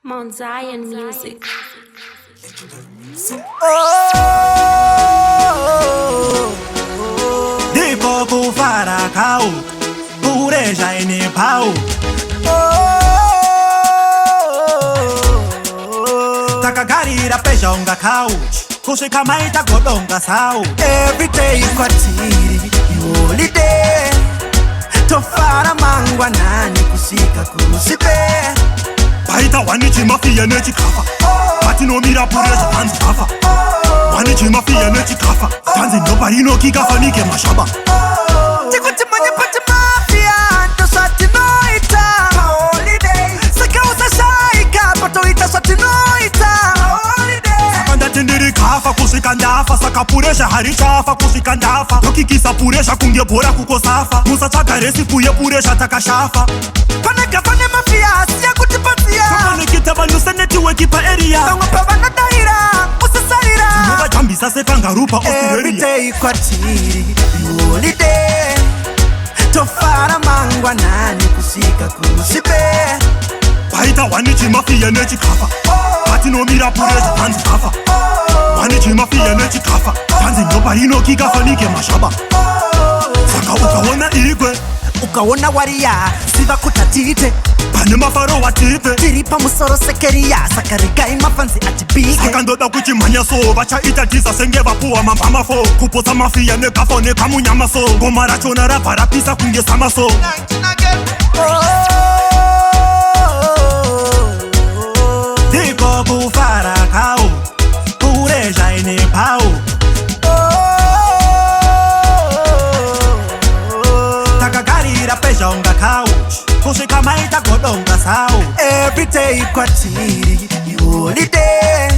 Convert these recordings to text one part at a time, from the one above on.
Mount Zion Music. Dico ku farakau, pureja ine pau. Takagarira pejonga couch, kushika maita godonga sau. Every day kwatiri, holiday. Tofara mangwa nani kusika kusipe. Baita wanichi mafia nechi kafa. Pati no mira pureja tanzi kafa. Wanichi mafia nechi kafa. Tanzi nobody no kikafa nike mashaba. Tikuti mwenye pati mafia, tosati noita. Holiday. Saka usashaika, pato ita sati noita. Holiday. Sakanda tendiri kafa kusika ndafa. Saka puresha harichafa kusika ndafa. Tokikisa puresha kunge bora kukosafa. Musa chakaresi kuye puresha takashafa. Paneka pane mafia, siya kutipatia. Kama nikita banusa netiwe kipa area. Kama pavana daira, usasaira. Nuba jambisa se kangarupa Every Australia. day kwatiri, holiday. Tofara mangwa nani kusika kusipe. Baita wanichi mafia nechi kafa. Pati no mira pureja tanzi kafa. Wanichi mafia nechi kafa. Tanzi nobody no kikafa nike mashaba. Saka ukawona igwe, Ukawona waria, siva kutatite. pane mafaro watipe. Tiripa musoro sekeria, sakariga imafanzi atibike. Saka ndoda kuchimanya so, bacha itatisa senge vapuwa mambama fo. Kuposa mafia ne kafo ne kamunyama so. Gomara chona rapa rapisa kunge sama so. Diko kufara kau, pureja ine pau. Takagarira pejonga couch, kushika maita godonga sau. Every day kwatiri, holiday.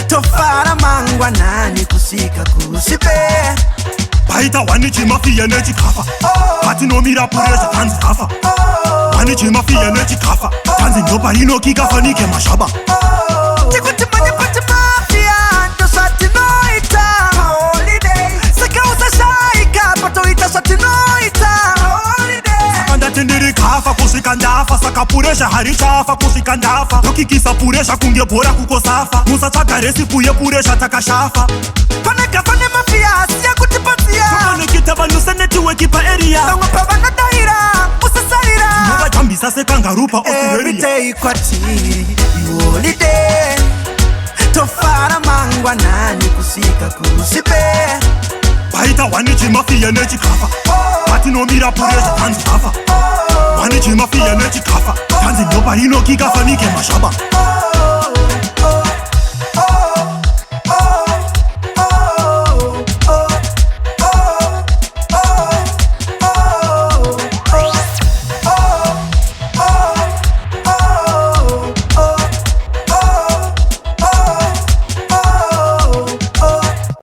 Tofara mangwa nani kusika kusipe. Baita wanichi mafia nechi kafa. Pati no mira pureja tanzi kafa. Wanichi mafia nechi kafa. Tanzi nobody no kikafa nike mashaba. Tikuti mwenye pati mafia, tosati noita. Holiday. Saka usashaika, pato ita sati noita. Holiday. Sakanda tendiri kafa kushika ndafa. Saka puresha harichafa kushika ndafa. Tokikisa puresha kunge bora kukosafa. Musa chakaresi kuye puresha takashafa. Paneka pane mafia, siya kutipatia. Kama nikita banusa netiwe kipa area. Kama pavana daira, usasaira. Nuba jambisa se kangarupa Every Australia. day kwatiri, holiday. Tofara mangwa nani kusika kusipe. Baita wanichi mafia nechi kafa. Pati no mira pureja tanzi kafa. Wanichi mafia nechi kafa. Tanzi nobody no kikafa nike mashaba.